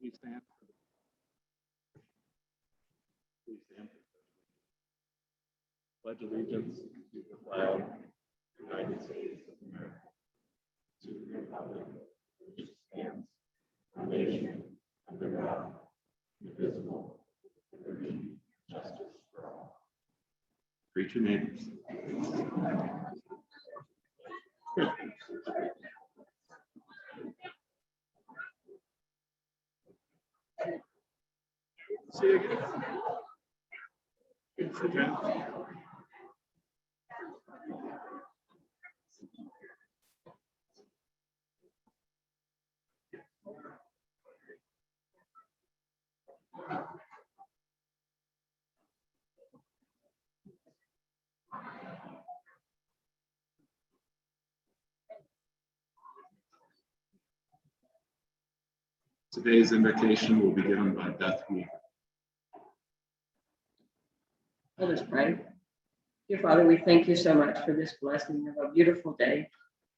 Please stand. Please stand. Pledge allegiance to the flag of the United States of America, to the republic which stands one nation under God, indivisible, with liberty and justice for all. Greet your neighbors. See you again. Good for Jen. Today's invocation will be given by Beth Weaver. Let us pray. Dear Father, we thank you so much for this blessing of a beautiful day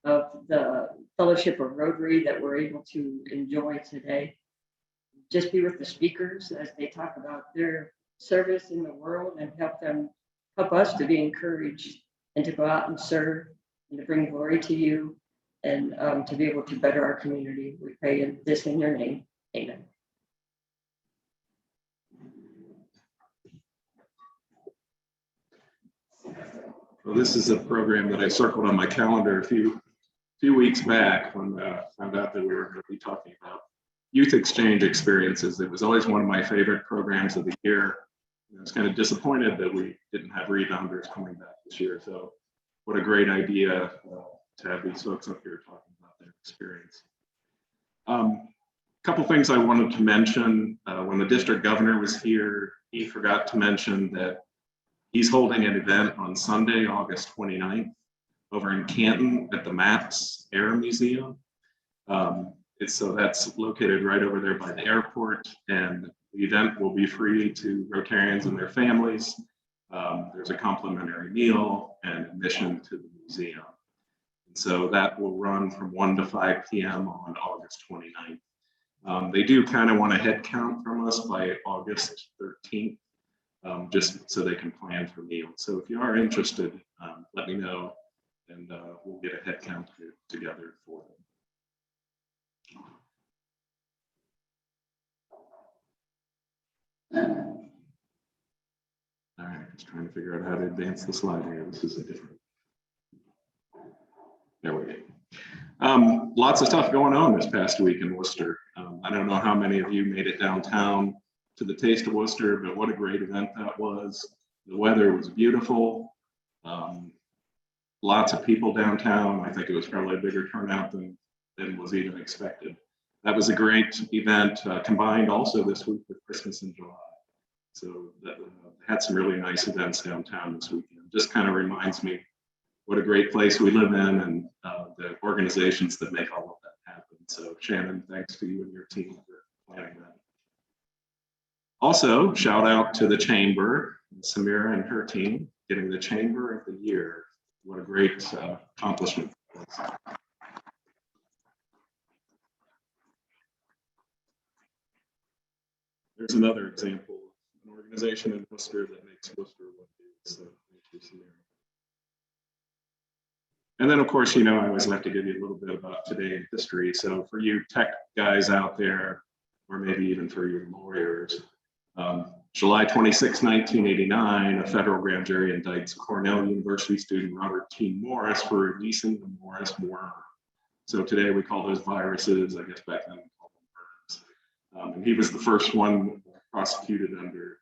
of the Fellowship of Rotary that we're able to enjoy today. Just be with the speakers as they talk about their service in the world and help us to be encouraged and to go out and serve and to bring glory to you and to be able to better our community. We pray in this in your name. Amen. Well, this is a program that I circled on my calendar a few weeks back when I found out that we were going to be talking about youth exchange experiences. It was always one of my favorite programs of the year. I was kind of disappointed that we didn't have rebounders coming back this year. So what a great idea to have these folks up here talking about their experience. A couple things I wanted to mention. When the district governor was here, he forgot to mention that he's holding an event on Sunday, August 29th, over in Canton at the MAPS Air Museum. So that's located right over there by the airport, and the event will be free to Rotarians and their families. There's a complimentary meal and admission to the museum. And so that will run from 1 to 5 p.m. on August 29th. They do kind of want a head count from us by August 13th. Just so they can plan for meals. So if you are interested, let me know, and we'll get a head count together for them. All right, just trying to figure out how to advance the slide here. This is a different. There we go. Lots of stuff going on this past week in Wooster. I don't know how many of you made it downtown to the Taste of Wooster, but what a great event that was. The weather was beautiful. Lots of people downtown. I think it was probably a bigger turnout than was even expected. That was a great event, combined also this week with Christmas in July. So that had some really nice events downtown this weekend. Just kind of reminds me what a great place we live in and the organizations that make all of that happen. So Shannon, thanks to you and your team for planning that. Also, shout out to the Chamber, Samira and her team, getting the Chamber of the Year. What a great accomplishment. There's another example of an organization in Wooster that makes Wooster what it is. So thank you, Samira. And then, of course, you know, I always like to give you a little bit about today in history. So for you tech guys out there, or maybe even for your lawyers, July 26, 1989, a federal grand jury indicts Cornell University student Robert T. Morris for releasing the Morris worm. So today we call those viruses, I guess back then we called them worms. And he was the first one prosecuted under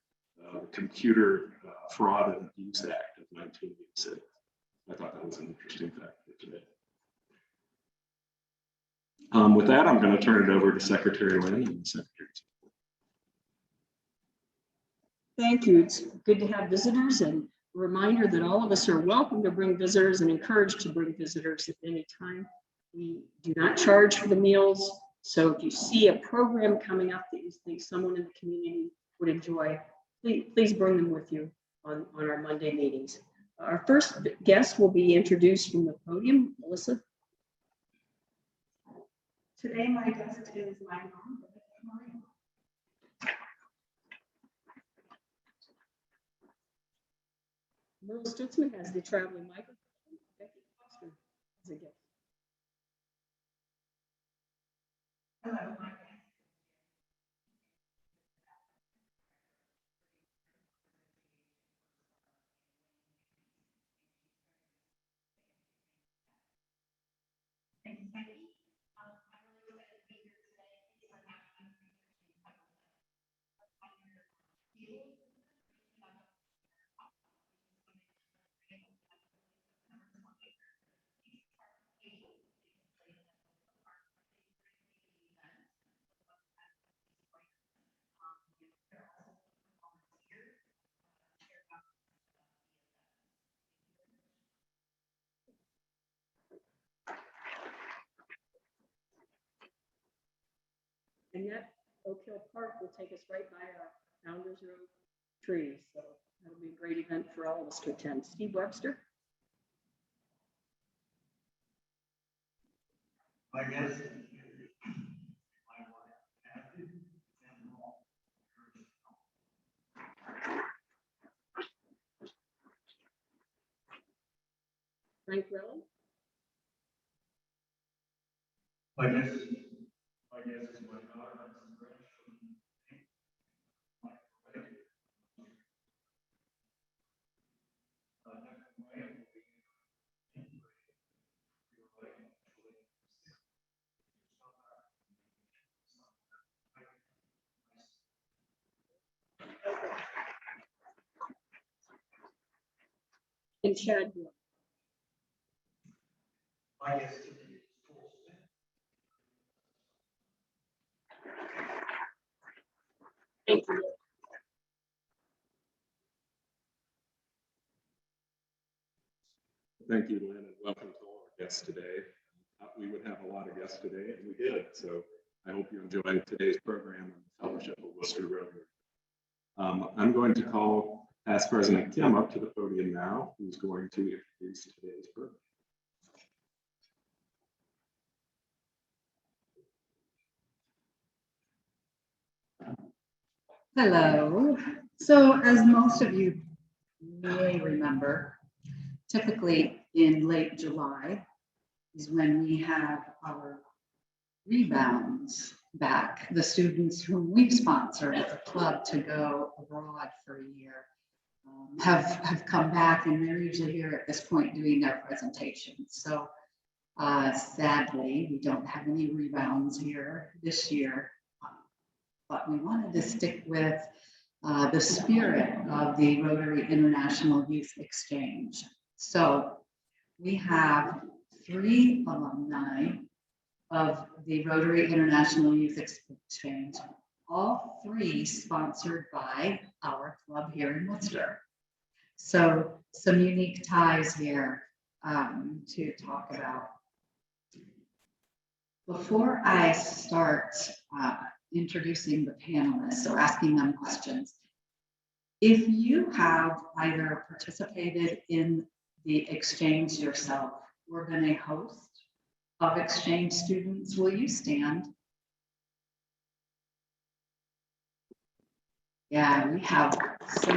the Computer Fraud and Abuse Act of 1986. I thought that was an interesting fact for today. With that, I'm going to turn it over to Secretary Lynn and the Secretary's. Thank you. It's good to have visitors, and a reminder that all of us are welcome to bring visitors and encouraged to bring visitors at any time. We do not charge for the meals. So if you see a program coming up that you think someone in the community would enjoy, please bring them with you on our Monday meetings. Our first guest will be introduced from the podium, Melissa. Today, my guest is my mom, Merle Stutzman has the traveling microphone. Becky Foster is a guest. Hello. Thank you, Becky. I'm really excited to be here today because I'm happy to be And yet, Oak Hill Park will take us right by our Founders Road trees. So that'll be a great event for all of us to attend. Steve Webster. I guess my wife, Kathy, and all. Frank Relly. I guess it's my daughter and some grandchildren. And Chad Blow. I guess it's full. Thank you. Thank you, Lynn, and welcome to all our guests today. We would have a lot of guests today, and we did. So I hope you enjoyed today's program and the Fellowship of Wooster Rotary. I'm going to call past President Kim up to the podium now, who's going to introduce today's program. Hello. So as most of you may remember, typically in late July is when we have our rebounds back, the students whom we've sponsored at the club to go abroad for a year have come back, and they're usually here at this point doing their presentations. So sadly, we don't have any rebounds here this year, but we wanted to stick with the spirit of the Rotary International Youth Exchange. So we have 3 alumni of the Rotary International Youth Exchange, all 3 sponsored by our club here in Wooster. So some unique ties here to talk about. Before I start introducing the panelists or asking them questions, if you have either participated in the exchange yourself or been a host of exchange students, will you stand? Yeah, we have so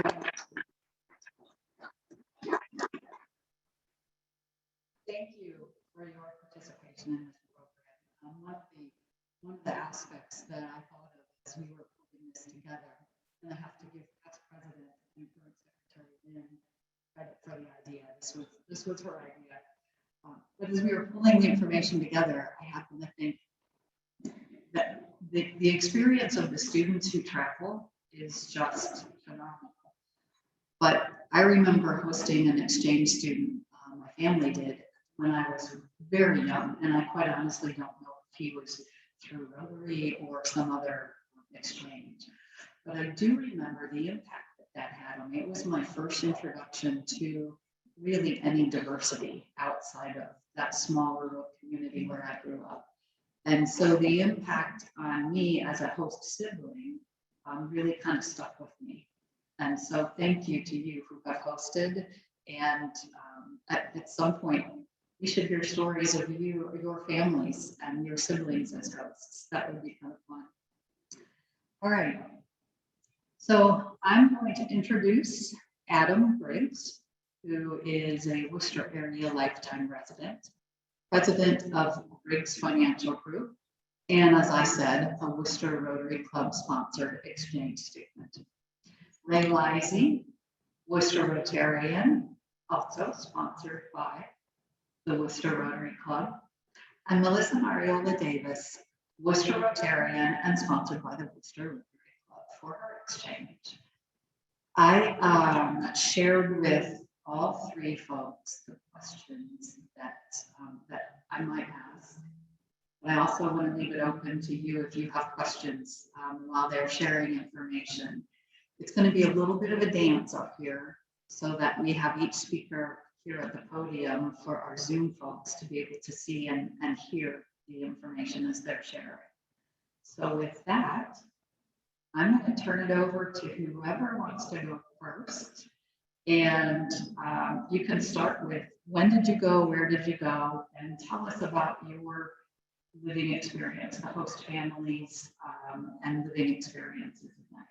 thank you for your participation in this program. One of the aspects that I thought of as we were putting this together, and I have to give past president and current secretary Lynn credit for the idea. This was her idea. But as we were pulling the information together, I happen to think that the experience of the students who travel is just phenomenal. But I remember hosting an exchange student, my family did, when I was very young, and I quite honestly don't know if he was through Rotary or some other exchange. But I do remember the impact that had on me. It was my first introduction to really any diversity outside of that small rural community where I grew up. And so the impact on me as a host sibling really kind of stuck with me. And so thank you to you who got hosted. And at some point, we should hear stories of you or your families and your siblings as hosts. That would be kind of fun. All right. So I'm going to introduce Adam Briggs, who is a Worcester area lifetime resident, president of Briggs Financial Group, and as I said, a Wooster Rotary Club sponsored exchange student. Leisey, Wooster Rotarian, also sponsored by the Wooster Rotary Club, and Melissa Mariola-Davis, Wooster Rotarian and sponsored by the Wooster Rotary Club for her exchange. I shared with all three folks the questions that I might ask. But I also want to leave it open to you if you have questions while they're sharing information. It's going to be a little bit of a dance up here so that we have each speaker here at the podium for our Zoom folks to be able to see and hear the information as they're sharing. So with that, I'm going to turn it over to whoever wants to go first. And you can start with, when did you go, where did you go, and tell us about your living experience, the host families and living experiences in that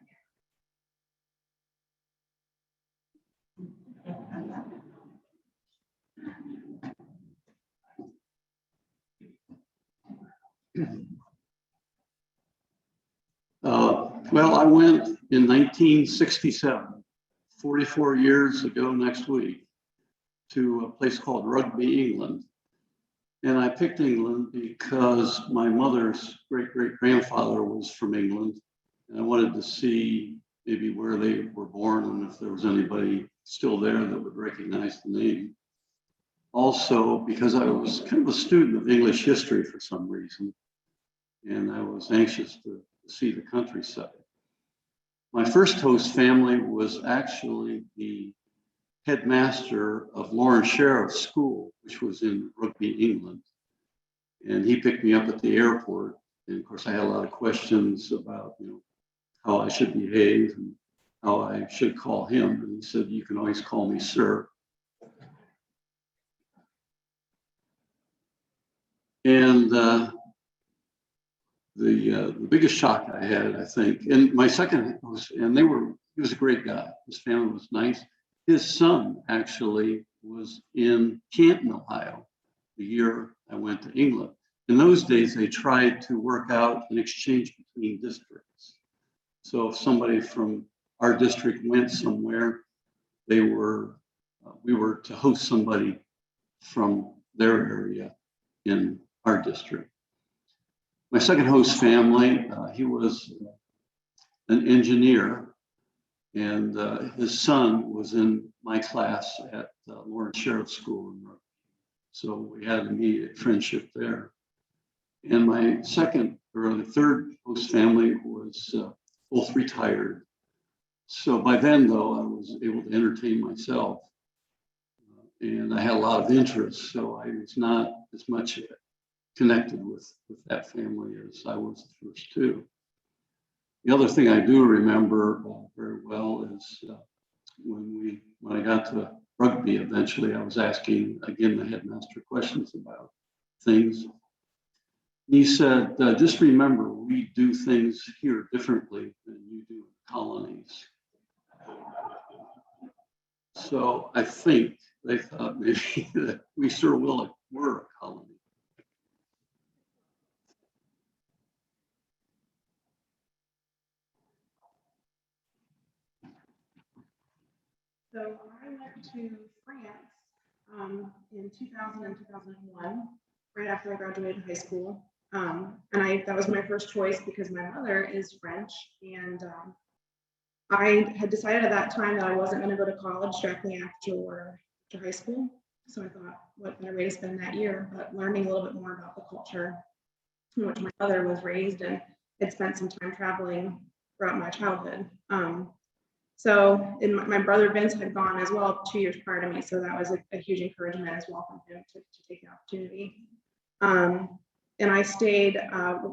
Well, I went in 1967, 44 years ago next week, to a place called Rugby, England. And I picked England because my mother's great-great-grandfather was from England. And I wanted to see maybe where they were born and if there was anybody still there that would recognize the name. Also, because I was kind of a student of English history for some reason, and I was anxious to see the countryside. My first host family was actually the headmaster of Lawrence Sheriff's School, which was in Rugby, England. And he picked me up at the airport. And of course, I had a lot of questions about, how I should behave and how I should call him. And he said, "You can always call me sir." And the biggest shock I had, I think, and my second was, and he was a great guy. His family was nice. His son actually was in Canton, Ohio, the year I went to England. In those days, they tried to work out an exchange between districts. So if somebody from our district went somewhere, we were to host somebody from their area in our district. My second host family, he was an engineer, and his son was in my class at Lawrence Sheriff's School. So we had an immediate friendship there. And my third host family was both retired. So by then, though, I was able to entertain myself, and I had a lot of interests. So I was not as much connected with that family as I was the first two. The other thing I do remember very well is when I got to Rugby, eventually I was asking again the headmaster questions about things. He said, "Just remember, we do things here differently than you do in colonies." So I think they thought maybe that we sure were a colony. So I went to France in 2000 and 2001, right after I graduated high school. And that was my first choice because my mother is French. And I had decided at that time that I wasn't going to go to college directly after high school. So I thought, what better way to spend that year, but learning a little bit more about the culture in which my mother was raised and had spent some time traveling throughout my childhood. So my brother Vince had gone as well 2 years prior to me. So that was a huge encouragement as well from him to take the opportunity. And I stayed,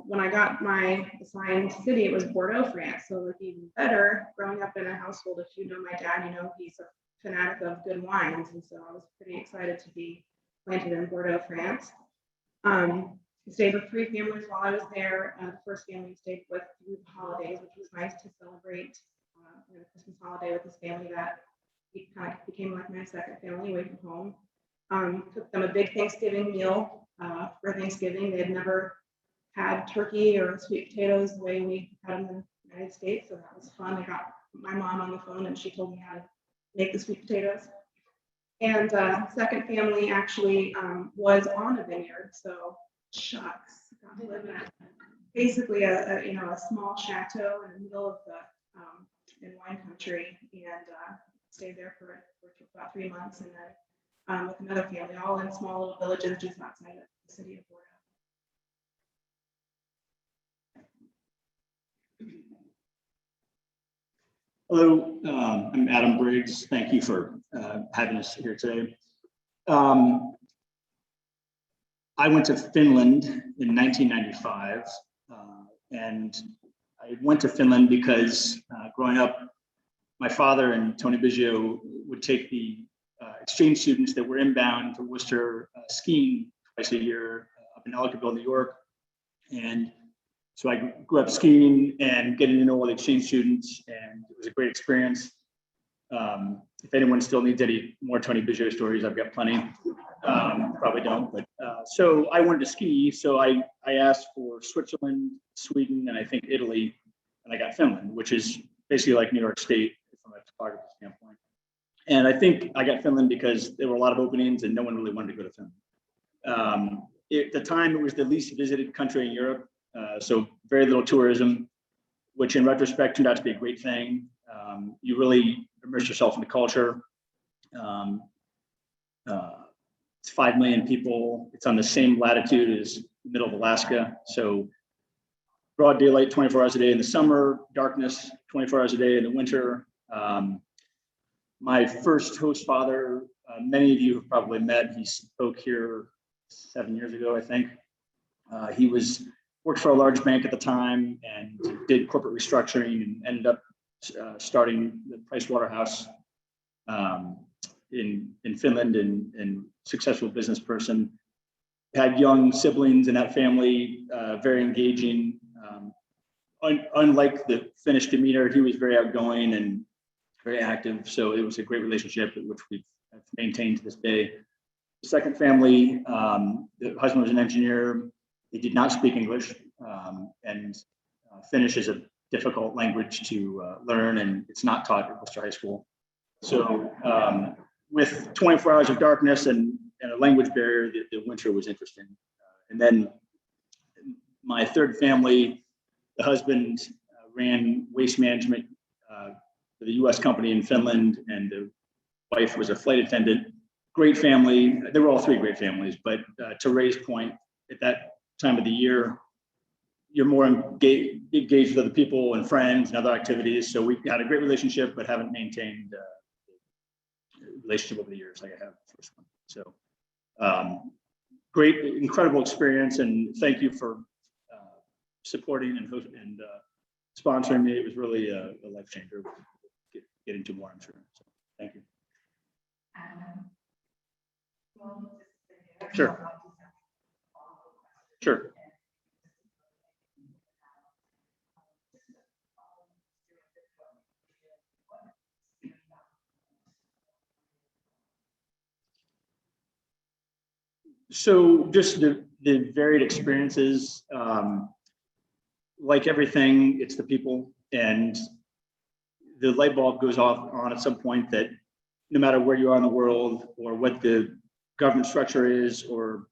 when I got my assigned city, it was Bordeaux, France. So like even better, growing up in a household, if you know my dad, he's a fanatic of good wines. And so I was pretty excited to be planted in Bordeaux, France. I stayed with three families while I was there. The first family stayed with through the holidays, which was nice to celebrate the Christmas holiday with this family that kind of became like my second family away from home. Cooked them a big Thanksgiving meal for Thanksgiving. They had never had turkey or sweet potatoes the way we had them in the United States, so that was fun. I got my mom on the phone and she told me how to make the sweet potatoes. And second family actually was on a vineyard, so shucks, got to live in basically a small chateau in the middle of the in wine country, and stayed there for about 3 months, and then with another family, all in small little villages just outside of the city of Florida. Hello, I'm Adam Briggs. Thank you for having us here today. I went to Finland in 1995, and I went to Finland because growing up, my father and Tony Biggio would take the exchange students that were inbound to Wooster skiing twice a year up in Ellicottville, New York. And so I grew up skiing and getting to know all the exchange students, and it was a great experience. If anyone still needs any more Tony Biggio stories, I've got plenty. Probably don't, but so I wanted to ski. So I asked for Switzerland, Sweden, and I think Italy, and I got Finland, which is basically like New York State from a topography standpoint. And I think I got Finland because there were a lot of openings and no one really wanted to go to Finland. At the time, it was the least visited country in Europe. So very little tourism, which in retrospect turned out to be a great thing. You really immerse yourself in the culture. It's 5 million people. It's on the same latitude as the middle of Alaska. So broad daylight 24 hours a day in the summer, darkness 24 hours a day in the winter. My first host father, many of you have probably met. He spoke here 7 years ago, I think. He worked for a large bank at the time and did corporate restructuring and ended up starting the Price Waterhouse in Finland, and successful business person. Had young siblings in that family, very engaging. Unlike the Finnish demeanor, he was very outgoing and very active. So it was a great relationship, which we've maintained to this day. The second family, the husband was an engineer. He did not speak English, and Finnish is a difficult language to learn, and it's not taught at Wooster High School. So with 24 hours of darkness and a language barrier, the winter was interesting. And then my third family, the husband ran waste management for the US company in Finland, and the wife was a flight attendant. Great family. They were all three great families, but to Ray's point, at that time of the year, you're more engaged with other people and friends and other activities. So we had a great relationship, but haven't maintained a relationship over the years like I have the first one. So great, incredible experience, and thank you for supporting and sponsoring me. It was really a life changer. We'll get into more, I'm sure. So thank you. Sure. Sure. So just the varied experiences, like everything, it's the people, and the light bulb goes off on at some point that no matter where you are in the world or what the government structure is or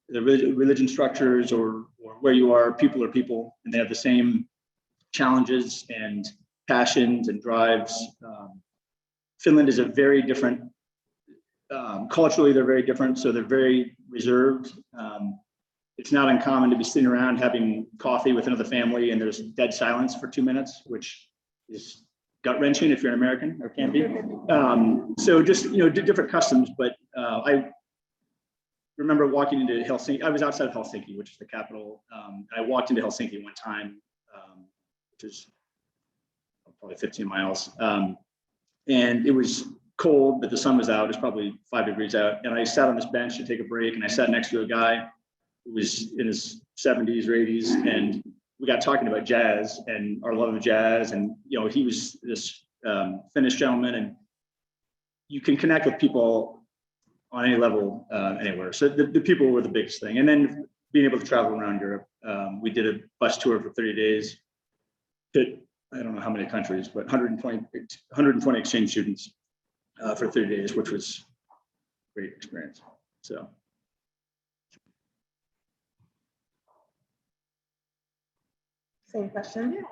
the religion structures or where you are, people are people, and they have the same challenges and passions and drives. Finland is a very different, culturally they're very different, so they're very reserved. It's not uncommon to be sitting around having coffee with another family and there's dead silence for 2 minutes, which is gut-wrenching if you're an American, or can be. So just, different customs, but I remember walking into Helsinki. I was outside of Helsinki, which is the capital. I walked into Helsinki one time, which is probably 15 miles. And it was cold, but the sun was out. It's probably 5 degrees out. And I sat on this bench to take a break, and I sat next to a guy who was in his 70s or 80s, and we got talking about jazz and our love of jazz. And he was this Finnish gentleman, and you can connect with people on any level, anywhere. So the people were the biggest thing. And then being able to travel around Europe. We did a bus tour for 30 days. Hit, I don't know how many countries, but 120 exchange students for 30 days, which was a great experience. So. Same question.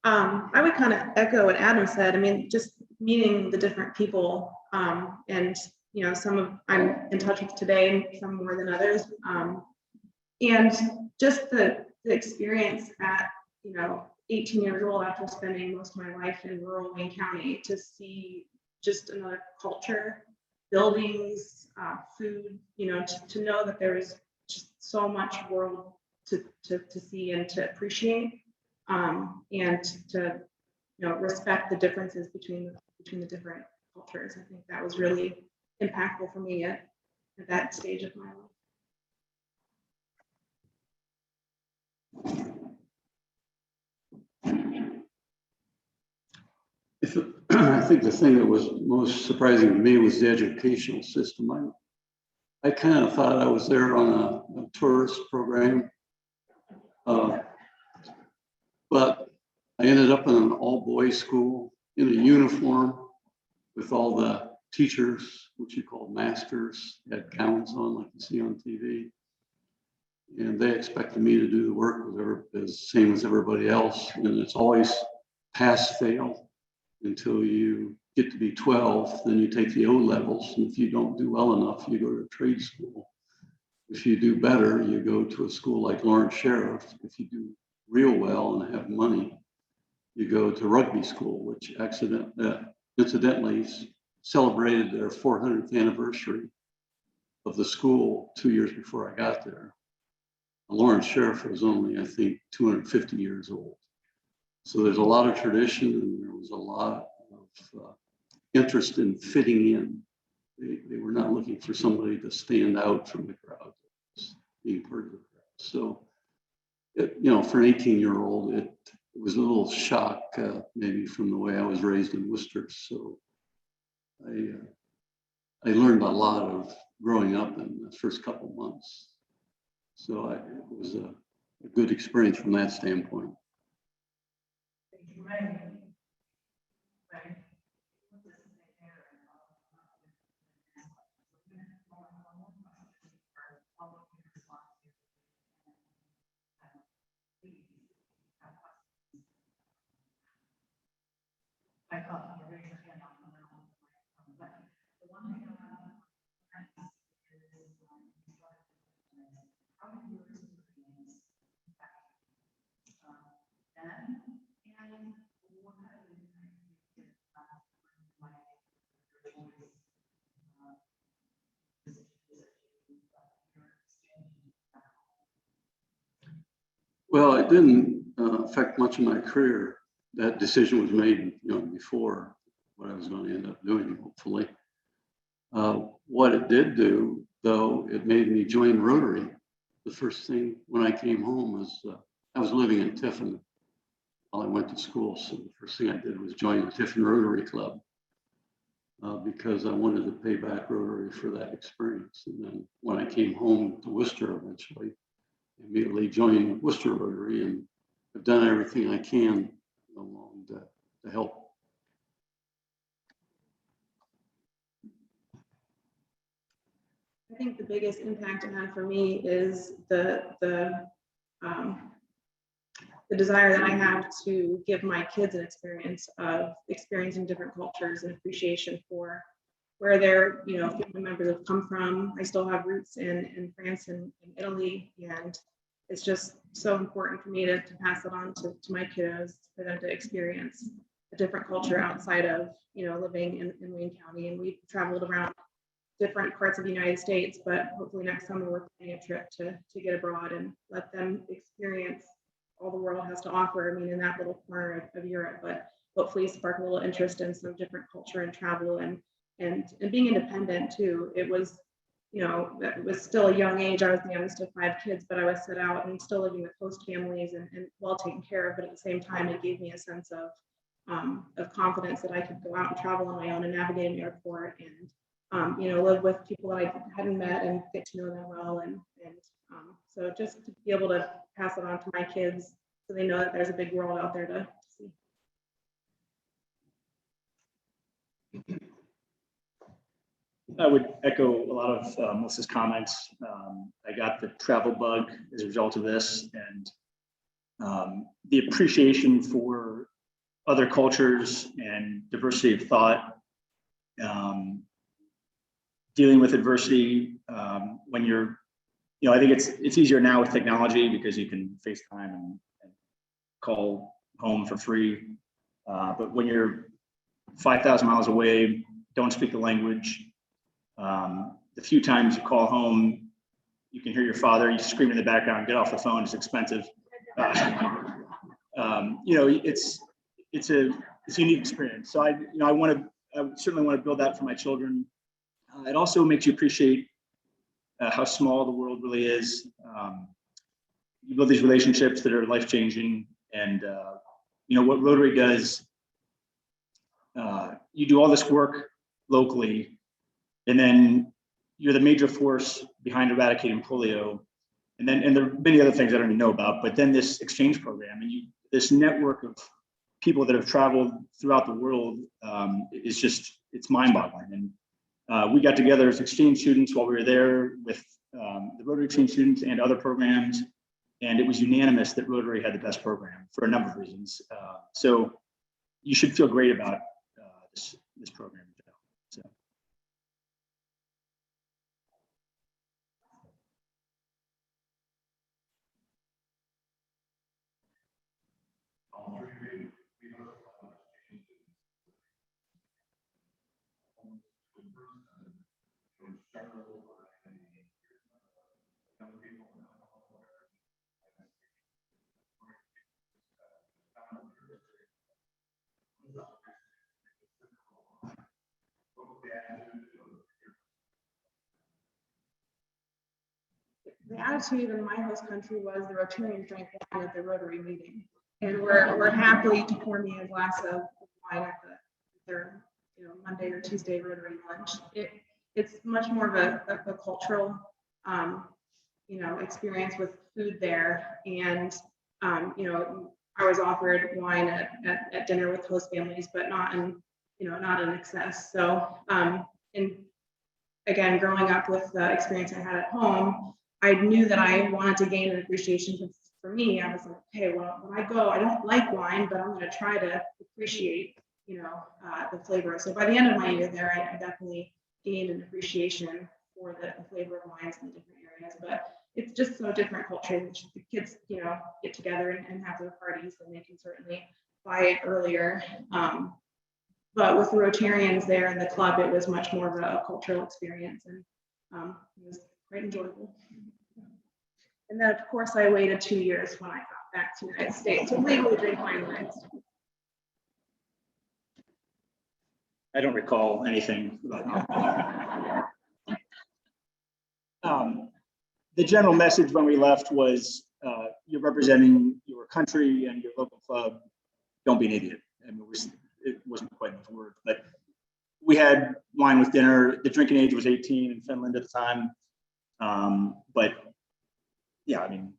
I would kind of echo what Adam said. I mean, just meeting the different people, and some of I'm in touch with today, some more than others, and just the experience at 18 years old, after spending most of my life in rural Wayne County, to see just another culture, buildings, food, to know that there is just so much world to see and to appreciate, and to respect the differences between the different cultures. I think that was really impactful for me at that stage of my life. I think the thing that was most surprising to me was the educational system. I kind of thought I was there on a tourist program, but I ended up in an all-boys school in a uniform with all the teachers, which you call masters, had gowns on like you see on TV. And they expected me to do the work the same as everybody else. And it's always pass, fail until you get to be 12. Then you take the O levels. And if you don't do well enough, you go to trade school. If you do better, you go to a school like Lawrence Sheriff. If you do real well and have money, you go to rugby school, which incidentally celebrated their 400th anniversary of the school 2 years before I got there. Lawrence Sheriff was only, I think, 250 years old. So there's a lot of tradition, and there was a lot of interest in fitting in. They were not looking for somebody to stand out from the crowd, being part of the crowd. So, for an 18-year-old, it was a little shock, maybe from the way I was raised in Wooster. So I learned a lot of growing up in the first couple months. So it was a good experience from that standpoint. Well, it didn't affect much of my career. That decision was made, before what I was going to end up doing, hopefully. What it did do, though, it made me join Rotary. The first thing when I came home was I was living in Tiffin while I went to school. So the first thing I did was join the Tiffin Rotary Club because I wanted to pay back Rotary for that experience. And then when I came home to Worcester eventually, I immediately joined Worcester Rotary, and I've done everything I can along to help. I think the biggest impact it had for me is the desire that I have to give my kids an experience of experiencing different cultures and appreciation for where their family members have come from. I still have roots in France and in Italy, and it's just so important for me to pass it on to my kiddos, for them to experience a different culture outside of living in Wayne County. And we've traveled around different parts of the United States, but hopefully next summer we're planning a trip to get abroad and let them experience all the world has to offer. I mean, in that little corner of Europe, but hopefully spark a little interest in some different culture and travel and being independent too. It was, it was still a young age. I was the youngest of 5 kids, but I was set out and still living with host families and well taken care of. But at the same time, it gave me a sense of of confidence that I could go out and travel on my own and navigate an airport and, live with people that I hadn't met and get to know them well. And so just to be able to pass it on to my kids so they know that there's a big world out there to see. I would echo a lot of Melissa's comments. I got the travel bug as a result of this, and the appreciation for other cultures and diversity of thought, dealing with adversity when you're, I think it's easier now with technology because you can FaceTime and call home for free. But when you're 5,000 miles away, don't speak the language, the few times you call home, you can hear your father, you scream in the background, get off the phone, it's expensive. It's a unique experience. So I certainly want to build that for my children. It also makes you appreciate how small the world really is. You build these relationships that are life-changing, and what Rotary does. You do all this work locally, and then you're the major force behind eradicating polio, and there are many other things I don't even know about. But then this exchange program and this network of people that have traveled throughout the world it's mind-boggling. And we got together as exchange students while we were there with the Rotary exchange students and other programs, and it was unanimous that Rotary had the best program for a number of reasons. So you should feel great about this program. So. The attitude in my host country was the Rotarians drank wine at the Rotary meeting, and we're happy to pour me a glass of wine at their Monday or Tuesday Rotary lunch. It's much more of a cultural experience with food there, and I was offered wine at dinner with host families, but not in excess. So and again, growing up with the experience I had at home, I knew that I wanted to gain an appreciation for me. I was like, okay, well, when I go, I don't like wine, but I'm going to try to appreciate, the flavor. So by the end of my year there, I definitely gained an appreciation for the flavor of wines in the different areas. But it's just so different culturally. The kids, get together and have their parties, and they can certainly buy it earlier. But with the Rotarians there in the club, it was much more of a cultural experience, and it was quite enjoyable. And then, of course, I waited 2 years when I got back to the United States to legally drink wine in the United States. I don't recall anything about the general message when we left was you're representing your country and your local club. Don't be an idiot. And it wasn't quite enough words, but we had wine with dinner. The drinking age was 18 in Finland at the time. But yeah, I mean,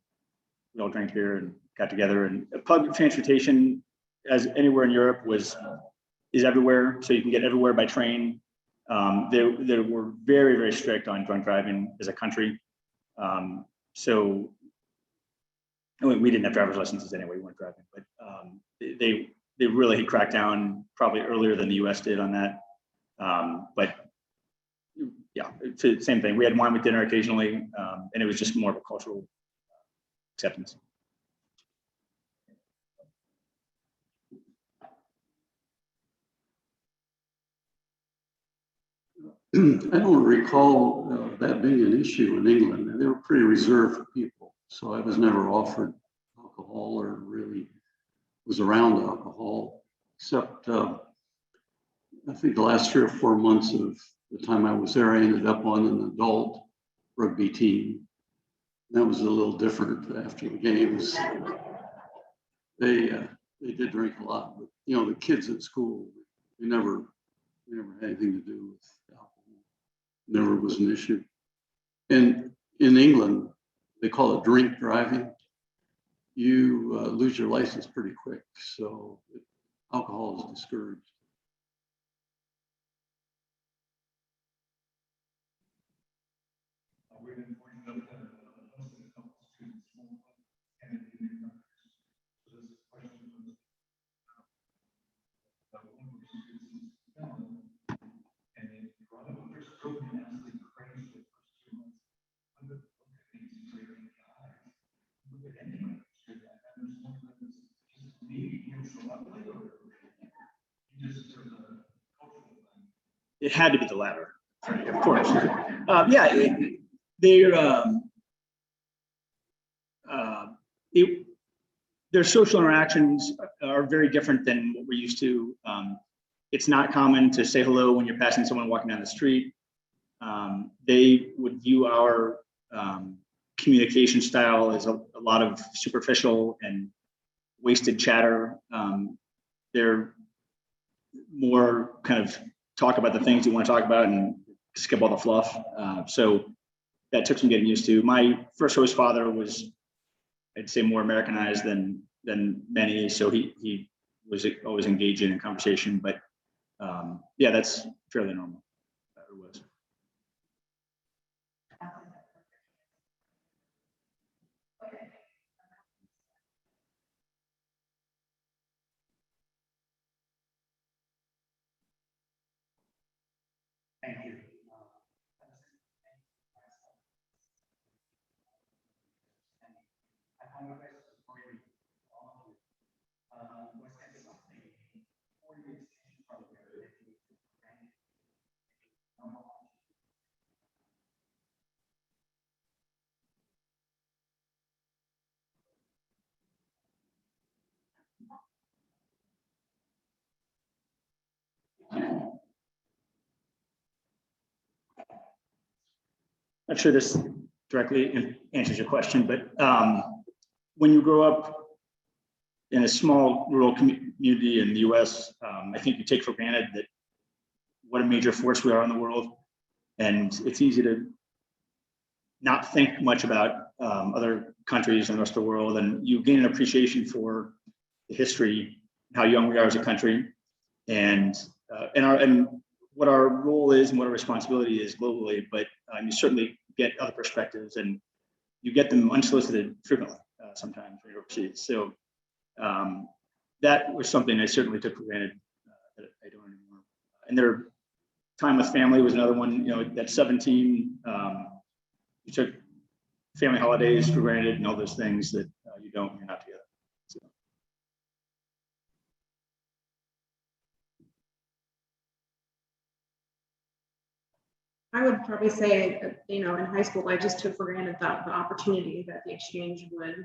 we all drank here and got together, and public transportation, as anywhere in Europe, is everywhere. So you can get everywhere by train. They were very, very strict on drunk driving as a country. So I mean, we didn't have driver's licenses anyway, we weren't driving, but they really had cracked down probably earlier than the US did on that. But yeah, it's the same thing. We had wine with dinner occasionally, and it was just more of a cultural acceptance. I don't recall that being an issue in England. They were pretty reserved people, so I was never offered alcohol or really was around alcohol, except I think the last 3 or 4 months of the time I was there, I ended up on an adult rugby team. That was a little different after the games. They they did drink a lot, but you know, the kids at school, we never had anything to do with alcohol. Never was an issue. And in England, they call it drink driving. You lose your license pretty quick, so alcohol is discouraged. We've been fortunate enough to host a couple of students and so this question was one of the students and they brought up first drove me absolutely crazy the first 2 months. I would look at these straight eyes. Look at anyone straight eyes. And there's one of them is just me and so I believe you just sort of a cultural thing. It had to be the latter, of course. Yeah, their social interactions are very different than what we're used to. It's not common to say hello when you're passing someone walking down the street. They would view our communication style as a lot of superficial and wasted chatter. They're more kind of talk about the things you want to talk about and skip all the fluff. So that took some getting used to. My first host father was, I'd say, more Americanized than many. So he was always engaging in conversation, but yeah, that's fairly normal. It was. Thank you. Not sure this directly answers your question, but when you grow up in a small rural community in the US, I think you take for granted that what a major force we are in the world. And it's easy to not think much about other countries and the rest of the world. And you gain an appreciation for the history, how young we are as a country, and what our role is and what our responsibility is globally. But you certainly get other perspectives, and you get them unsolicited frequently sometimes when you're overseas. So that was something I certainly took for granted that I don't anymore. And their time with family was another one. You know, at 17, you took family holidays for granted and all those things that you don't when you're not together. So. I would probably say, you know, in high school, I just took for granted the opportunity that the exchange would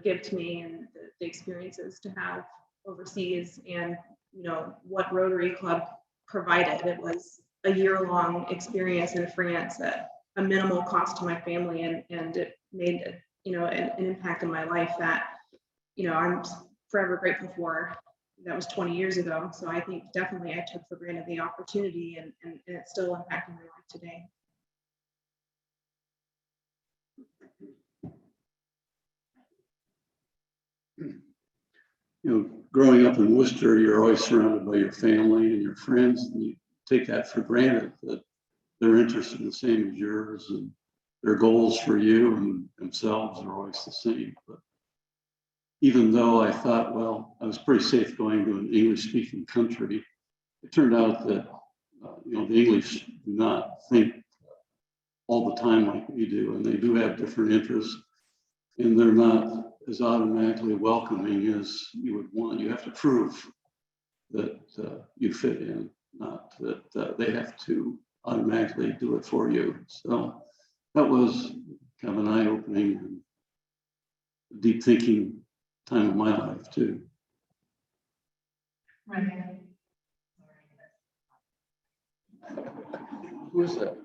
give to me, and the experiences to have overseas, and, you know, what Rotary Club provided. It was a year-long experience in France at a minimal cost to my family, and it made, you know, an impact in my life that, you know, I'm forever grateful for. That was 20 years ago. So I think definitely I took for granted the opportunity, and it's still impacting my life today. You know, growing up in Worcester, you're always surrounded by your family and your friends, and you take that for granted that they're interested in the same as yours, and their goals for you and themselves are always the same. But even though I thought, well, I was pretty safe going to an English-speaking country, it turned out that you know, the English do not think all the time like we do, and they do have different interests, and they're not as automatically welcoming as you would want. You have to prove that you fit in, not that they have to automatically do it for you. So that was kind of an eye-opening and deep thinking time of my life too. Right. Who is that?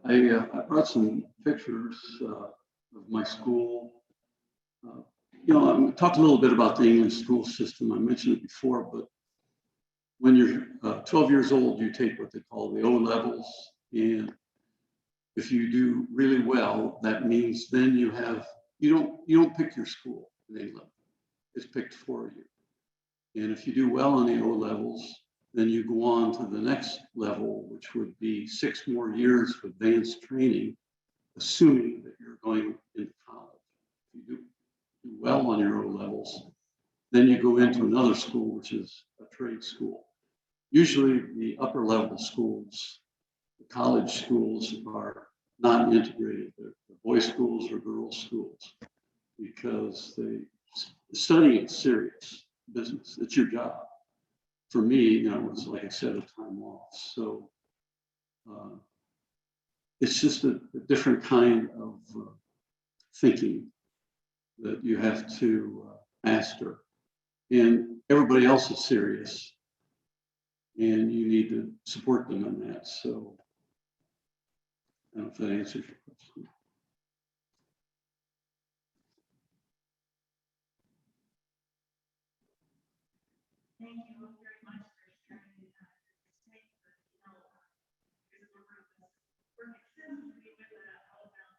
I brought some pictures of my school. I talked a little bit about the English school system. I mentioned it before, but when you're 12 years old, you take what they call the O levels, and if you do really well, that means then you don't pick your school in England. It's picked for you. And if you do well on the O levels, then you go on to the next level, which would be 6 more years of advanced training, assuming that you're going into college. If you do well on your O levels, then you go into another school, which is a trade school. Usually the upper level schools, the college schools, are not integrated. They're boys schools or girls schools because studying is serious business. It's your job. For me, it's like I said, a time off. So it's just a different kind of thinking that you have to master. And everybody else is serious. And you need to support them in that. So I don't know if that answers your question. Thank you very much for sharing this. We're excited to be with Alabama.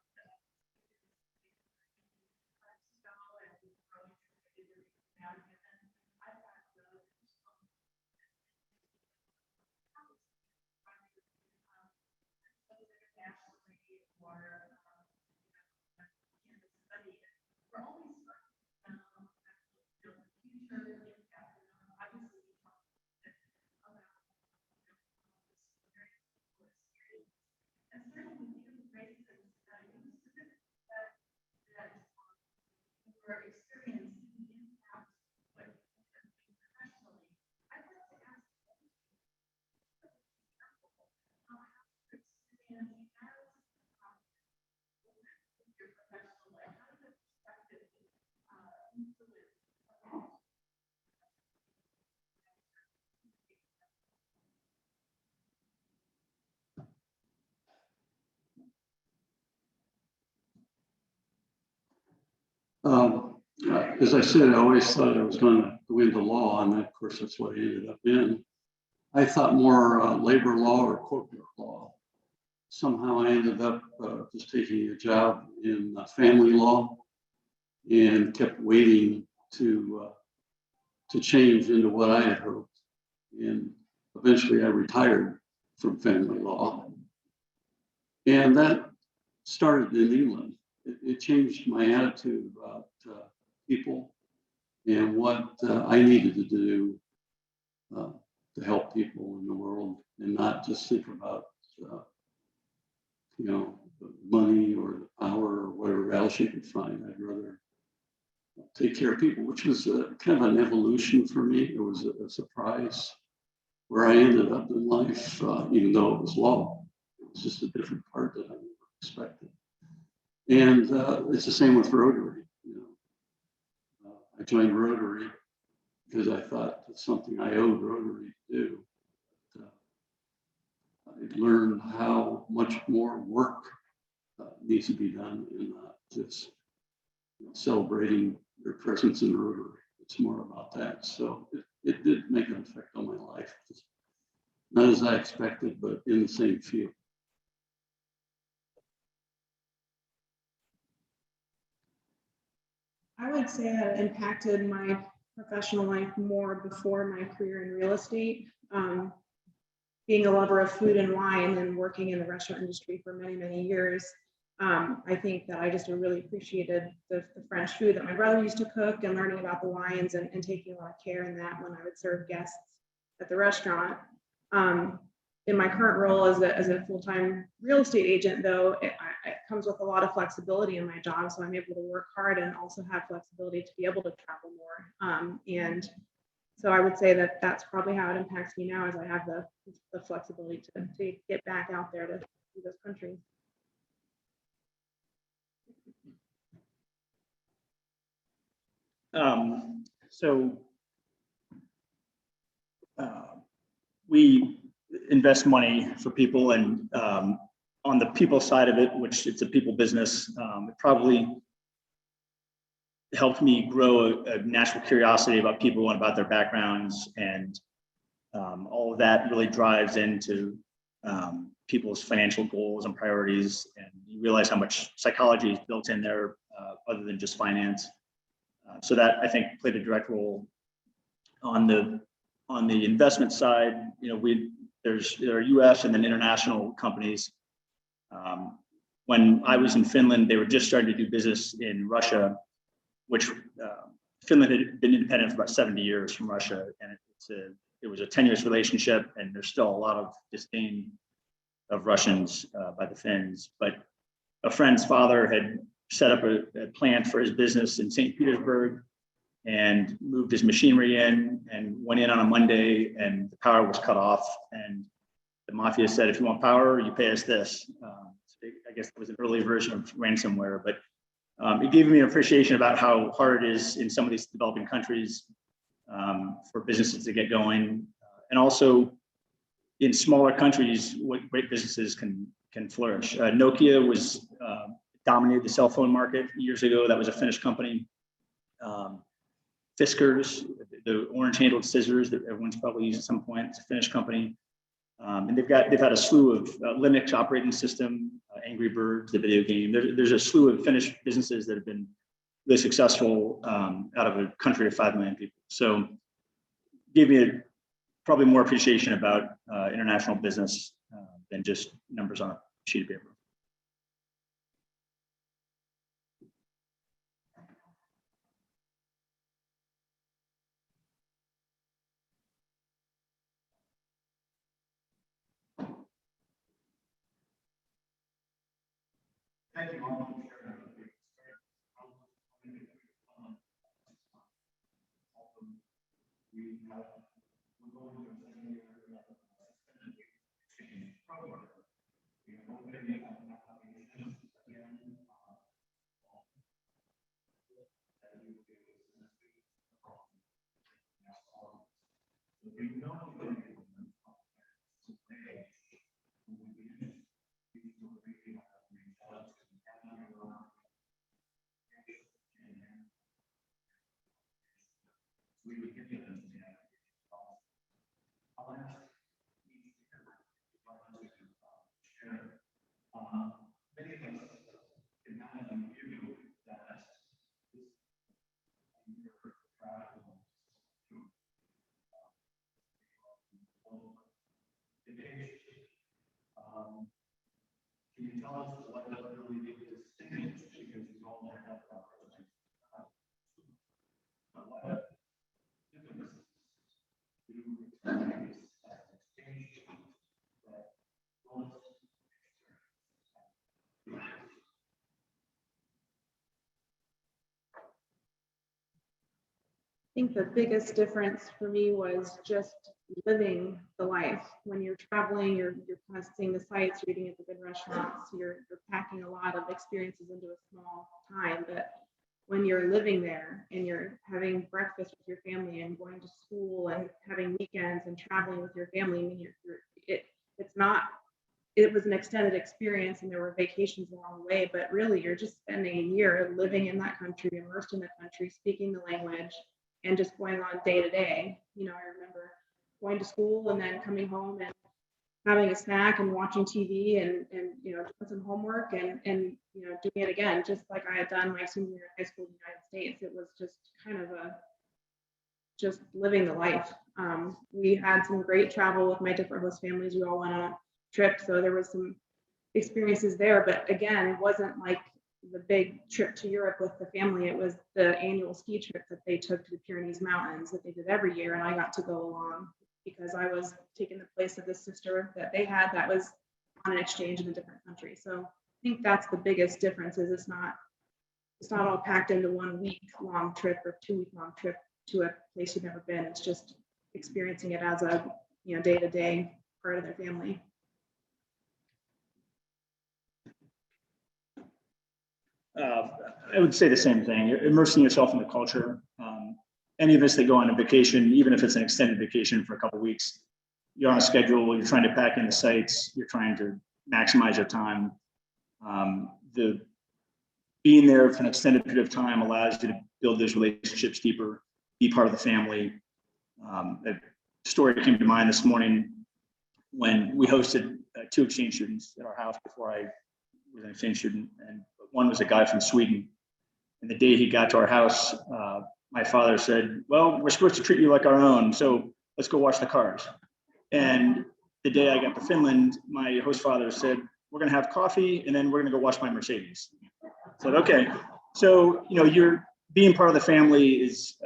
As I said, I always thought I was going to go into law, and of course that's what I ended up in. I thought more labor law or corporate law. Somehow I ended up just taking a job in family law and kept waiting to change into what I had hoped. And eventually I retired from family law. And that started in England. It changed my attitude about people and what I needed to do to help people in the world and not just think about, the money or the power or whatever else you could find. I'd rather take care of people, which was kind of an evolution for me. It was a surprise where I ended up in life, even though it was law. It was just a different part that I never expected. And it's the same with Rotary. I joined Rotary because I thought it's something I owed Rotary to do. I learned how much more work needs to be done in not just celebrating your presence in Rotary. It's more about that. So it did make an effect on my life. Not as I expected, but in the same field. I would say that it impacted my professional life more before my career in real estate. Being a lover of food and wine and working in the restaurant industry for many, many years, I think that I just really appreciated the French food that my brother used to cook and learning about the wines and taking a lot of care in that when I would serve guests at the restaurant. In my current role as a full-time real estate agent, though, it comes with a lot of flexibility in my job. So I'm able to work hard and also have flexibility to be able to travel more. And so I would say that that's probably how it impacts me now, as I have the flexibility to get back out there to see those countries. So we invest money for people, and on the people side of it, which it's a people business, it probably helped me grow a natural curiosity about people and about their backgrounds, and all of that really drives into people's financial goals and priorities, and you realize how much psychology is built in there other than just finance. So that, I think, played a direct role. On the investment side, you know, there are U.S. and then international companies. When I was in Finland, they were just starting to do business in Russia, which Finland had been independent for about 70 years from Russia, and it was a tenuous relationship, and there's still a lot of disdain of Russians by the Finns. But a friend's father had set up a plant for his business in St. Petersburg and moved his machinery in and went in on a Monday, and the power was cut off. And the mafia said, if you want power, you pay us this. I guess it was an early version of ransomware, but it gave me an appreciation about how hard it is in some of these developing countries for businesses to get going. And also in smaller countries, what great businesses can flourish. Nokia was dominated the cell phone market years ago. That was a Finnish company. Fiskars, the orange-handled scissors that everyone's probably used at some point, it's a Finnish company. And they've had a slew of Linux operating system, Angry Birds, the video game. There's a slew of Finnish businesses that have been really successful out of a country of 5 million people. So gave me probably more appreciation about international business than just numbers on a sheet of paper. Thank you all for sharing your experience. We're going to a exchange program. We are opening up applications again. We know that we would give them I'll ask each share. Many of us can now view that this year travel can you tell us what does really distinguish, because we all have I think the biggest difference for me was just living the life. When you're traveling, you're kind of seeing the sights, you're eating at the good restaurants, you're packing a lot of experiences into a small time. But when you're living there and you're having breakfast with your family and going to school and having weekends and traveling with your family, I mean, it was an extended experience and there were vacations along the way, but really you're just spending a year living in that country, immersed in the country, speaking the language, and just going on day to day. You know, I remember going to school and then coming home and having a snack and watching TV and you know, doing some homework and you know, doing it again, just like I had done my senior year of high school in the United States. It was just kind of just living the life. We had some great travel with my different host families. We all went on a trip, so there was some experiences there, but again, it wasn't like the big trip to Europe with the family. It was the annual ski trip that they took to the Pyrenees Mountains that they did every year, and I got to go along because I was taking the place of this sister that they had that was on an exchange in a different country. So I think that's the biggest difference, is it's not all packed into 1 week long trip or 2 week long trip to a place you've never been. It's just experiencing it as a, you know, day-to-day part of their family. I would say the same thing. You're immersing yourself in the culture. Any of us that go on a vacation, even if it's an extended vacation for a couple of weeks, you're on a schedule, you're trying to pack in the sites, you're trying to maximize their time. The being there for an extended period of time allows you to build those relationships deeper, be part of the family. A story came to mind this morning when we hosted 2 exchange students at our house before I was an exchange student, and one was a guy from Sweden. And the day he got to our house, my father said, "Well, we're supposed to treat you like our own, so let's go wash the cars." And the day I got to Finland, my host father said, "We're going to have coffee, and then we're going to go wash my Mercedes." I said, "Okay." So, you're being part of the family is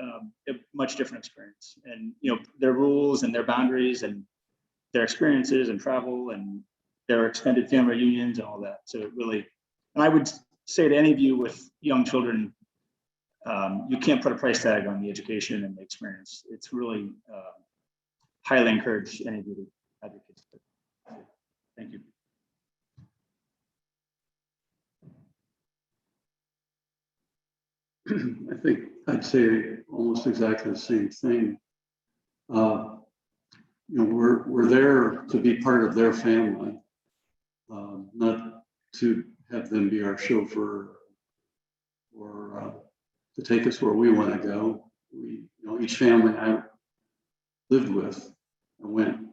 a much different experience, and their rules and their boundaries and their experiences and travel and their extended family reunions and all that. So it really, and I would say to any of you with young children, you can't put a price tag on the education and the experience. It's really highly encourage any of you to have your kids. Thank you. I think I'd say almost exactly the same thing. We're there to be part of their family, not to have them be our chauffeur or to take us where we want to go. Each family I lived with, I went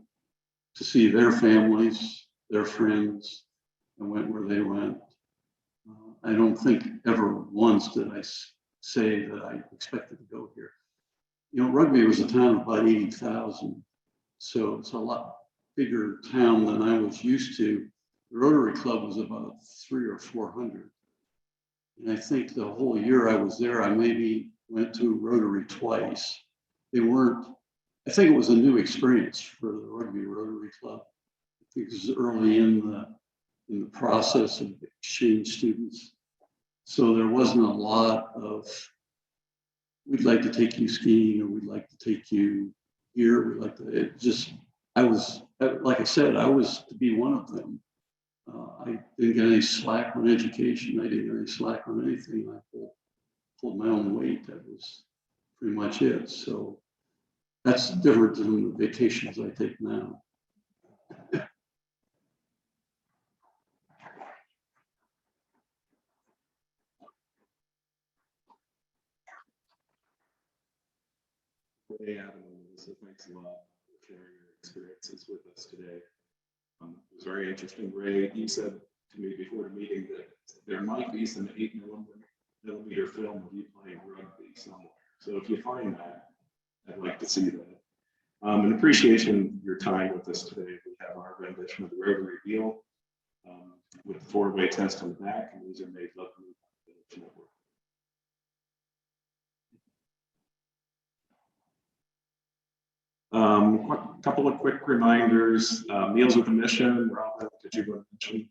to see their families, their friends, and went where they went. I don't think ever once did I say that I expected to go here. Rugby was a town of about 80,000, so it's a lot bigger town than I was used to. The Rotary Club was about 300 or 400. And I think the whole year I was there, I maybe went to Rotary twice. I think it was a new experience for the Rugby Rotary Club. I think it was early in the process of exchange students. So there wasn't a lot of, we'd like to take you skiing, or we'd like to take you here. We'd like to, like I said, I was to be one of them. I didn't get any slack on education. I didn't get any slack on anything. I pulled my own weight. That was pretty much it. So that's different than the vacations I take now. Ray Adams, so thanks a lot for sharing your experiences with us today. It was very interesting. Ray, you said to me before the meeting that there might be some 8mm film of you playing rugby somewhere. So if you find that, I'd like to see that. In appreciation of your time with us today, we have our rendition of the Rotary Wheel with the 4-way test on the back, and these are made locally by the network. A couple of quick reminders. Meals with a Mission. Robin, did you want to mention?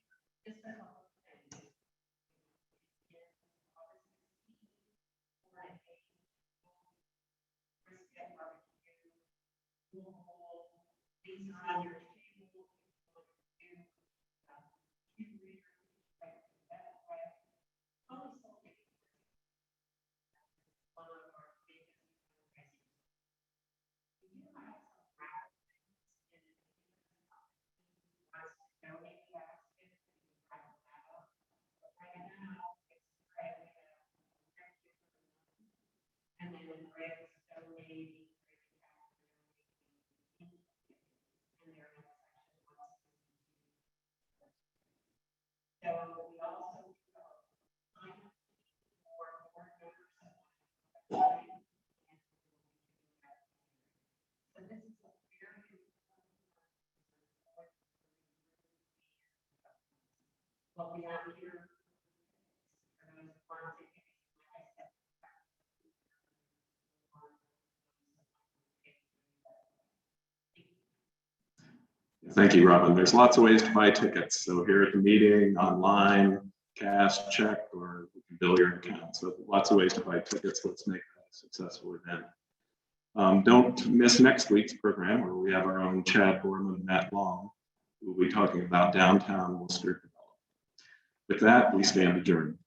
Thank you, Robin. There's lots of ways to buy tickets. So here at the meeting, online, cash, check, or you can bill your account. So lots of ways to buy tickets. Let's make that a successful event. Don't miss next week's program, where we have our own Chad Borman and Matt Long, who will be talking about downtown Wooster development. With that, we stand adjourned.